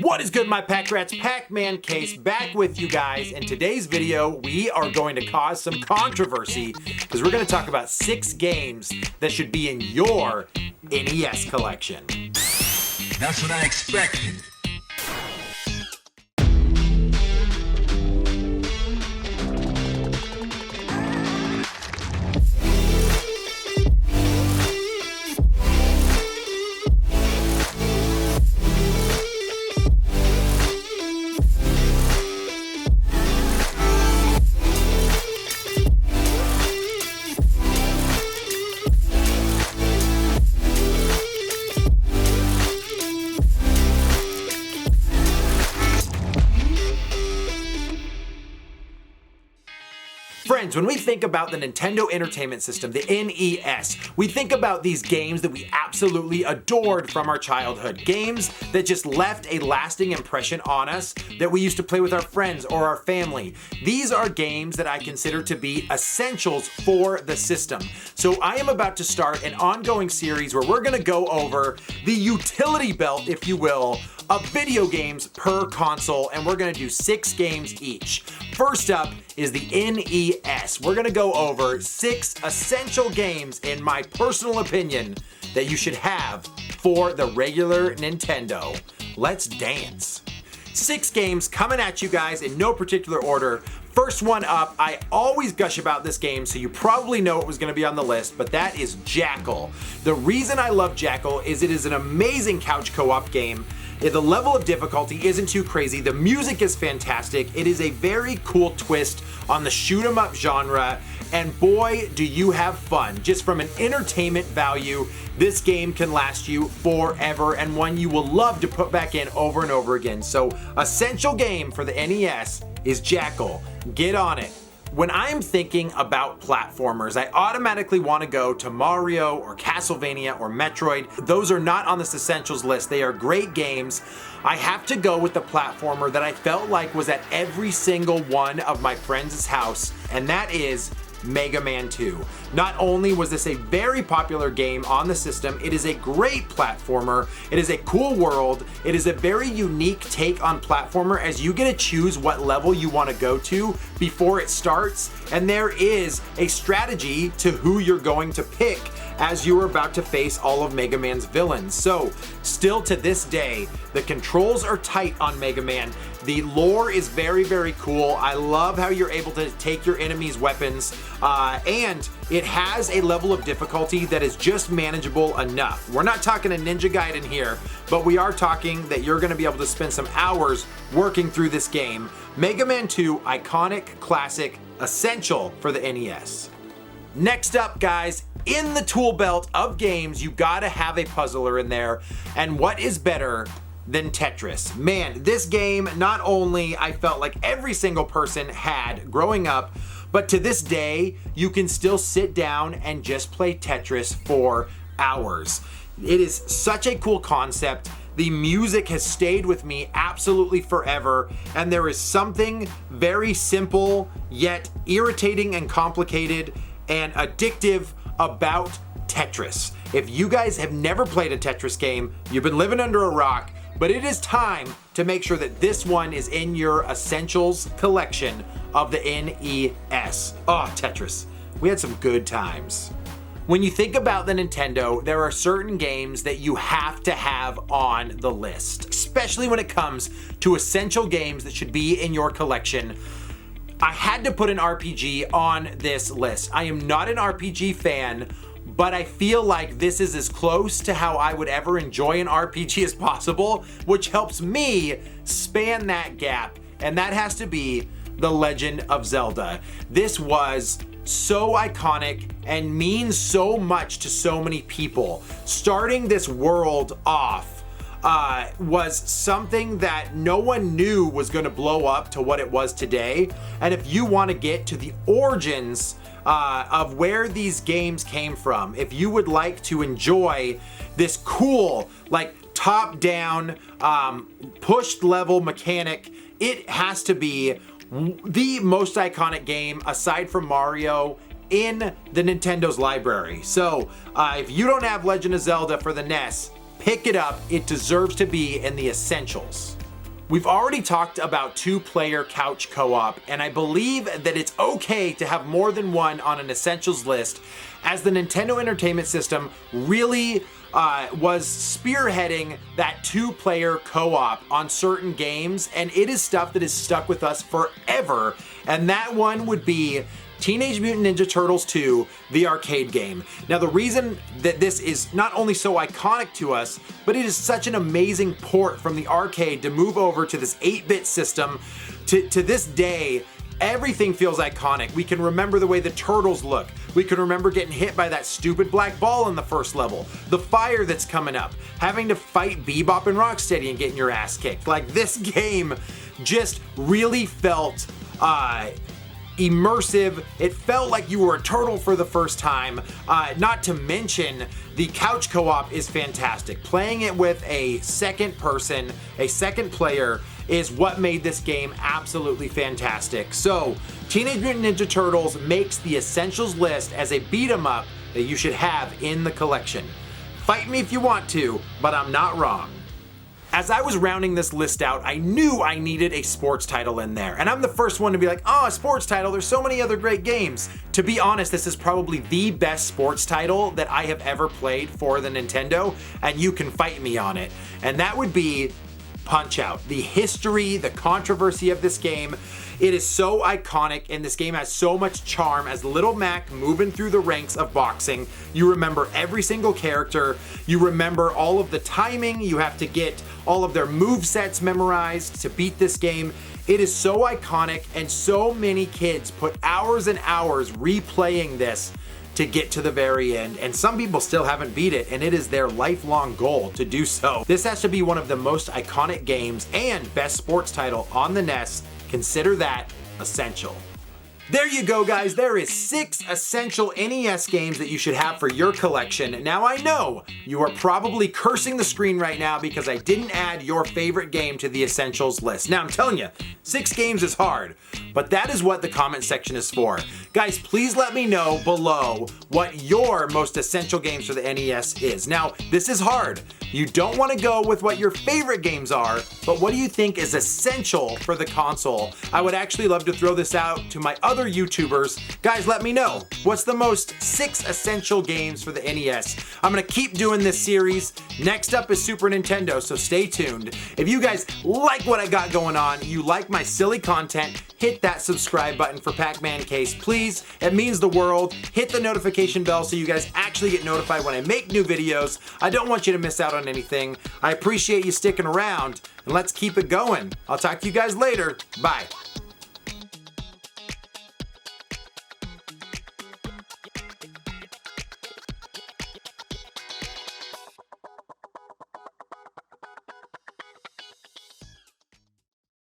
What is good, my pack rats? Pac-Man Case back with you guys. In today's video, we are going to cause some controversy because we're going to talk about 6 games that should be in your NES collection. That's what I expected. Friends, when we think about the Nintendo Entertainment System, the NES, we think about these games that we absolutely adored from our childhood. Games that just left a lasting impression on us that we used to play with our friends or our family. These are games that I consider to be essentials for the system. So I am about to start an ongoing series where we're going to go over the utility belt, if you will, of video games per console, and we're gonna do 6 games each. First up is the NES. We're gonna go over 6 essential games, in my personal opinion, that you should have for the regular Nintendo. Let's dance. 6 games coming at you guys in no particular order. First one up, I always gush about this game, so you probably know it was going to be on the list, but that is Jackal. The reason I love Jackal is it is an amazing couch co-op game. The level of difficulty isn't too crazy. The music is fantastic. It is a very cool twist on the shoot 'em up genre, and boy, do you have fun. Just from an entertainment value, this game can last you forever, and one you will love to put back in over and over again. So, essential game for the NES is Jackal. Get on it. When I'm thinking about platformers, I automatically want to go to Mario or Castlevania or Metroid. Those are not on this essentials list. They are great games. I have to go with the platformer that I felt like was at every single one of my friends' house, and that is Mega Man 2. Not only was this a very popular game on the system, it is a great platformer, it is a cool world, it is a very unique take on platformer as you get to choose what level you want to go to before it starts, and there is a strategy to who you're going to pick as you are about to face all of Mega Man's villains. So, still to this day, the controls are tight on Mega Man. The lore is very, very cool. I love how you're able to take your enemy's weapons, and it has a level of difficulty that is just manageable enough. We're not talking a Ninja Gaiden here, but we are talking that you're gonna be able to spend some hours working through this game. Mega Man 2, iconic, classic, essential for the NES. Next up, guys, in the tool belt of games, you gotta have a puzzler in there, and what is better than Tetris? Man, this game, not only I felt like every single person had growing up, but to this day, you can still sit down and just play Tetris for hours. It is such a cool concept. The music has stayed with me absolutely forever, and there is something very simple, yet irritating and complicated and addictive about Tetris. If you guys have never played a Tetris game, you've been living under a rock, but it is time to make sure that this one is in your essentials collection of the NES. Oh, Tetris. We had some good times. When you think about the Nintendo, there are certain games that you have to have on the list, especially when it comes to essential games that should be in your collection. I had to put an RPG on this list. I am not an RPG fan, but I feel like this is as close to how I would ever enjoy an RPG as possible, which helps me span that gap, and that has to be The Legend of Zelda. This was so iconic and means so much to so many people. Starting this world off was something that no one knew was going to blow up to what it was today. And if you want to get to the origins of where these games came from, if you would like to enjoy this cool, like top-down, pushed level mechanic, it has to be the most iconic game aside from Mario in the Nintendo's library. So if you don't have Legend of Zelda for the NES, pick it up. It deserves to be in the essentials. We've already talked about 2-player couch co-op, and I believe that it's okay to have more than one on an essentials list, as the Nintendo Entertainment System really was spearheading that 2-player co-op on certain games, and it is stuff that has stuck with us forever, and that one would be Teenage Mutant Ninja Turtles 2, the arcade game. Now, the reason that this is not only so iconic to us, but it is such an amazing port from the arcade to move over to this 8-bit system. To this day, everything feels iconic. We can remember the way the turtles look. We can remember getting hit by that stupid black ball in the first level. The fire that's coming up. Having to fight Bebop and Rocksteady and getting your ass kicked. Like, this game just really felt immersive. It felt like you were a turtle for the first time. Not to mention, the couch co-op is fantastic. Playing it with a second person, a second player, is what made this game absolutely fantastic. So, Teenage Mutant Ninja Turtles makes the essentials list as a beat 'em up that you should have in the collection. Fight me if you want to, but I'm not wrong. As I was rounding this list out, I knew I needed a sports title in there. And I'm the first one to be like, oh, a sports title, there's so many other great games. To be honest, this is probably the best sports title that I have ever played for the Nintendo, and you can fight me on it. And that would be Punch-Out! The history, the controversy of this game. It is so iconic, and this game has so much charm as Little Mac moving through the ranks of boxing. You remember every single character. You remember all of the timing. You have to get all of their movesets memorized to beat this game. It is so iconic, and so many kids put hours and hours replaying this to get to the very end, and some people still haven't beat it, and it is their lifelong goal to do so. This has to be one of the most iconic games and best sports title on the NES. Consider that essential. There you go, guys. There is 6 essential NES games that you should have for your collection. Now, I know you are probably cursing the screen right now because I didn't add your favorite game to the essentials list. Now, I'm telling you, 6 games is hard, but that is what the comment section is for. Guys, please let me know below what your most essential games for the NES is. Now, this is hard. You don't want to go with what your favorite games are, but what do you think is essential for the console? I would actually love to throw this out to my other YouTubers. Guys, let me know. What's the most 6 essential games for the NES? I'm gonna keep doing this series. Next up is Super Nintendo, so stay tuned. If you guys like what I got going on, you like my silly content, hit that subscribe button for Pac-Man Case, please. It means the world. Hit the notification bell so you guys actually get notified when I make new videos. I don't want you to miss out on anything. I appreciate you sticking around, and let's keep it going. I'll talk to you guys later. Bye.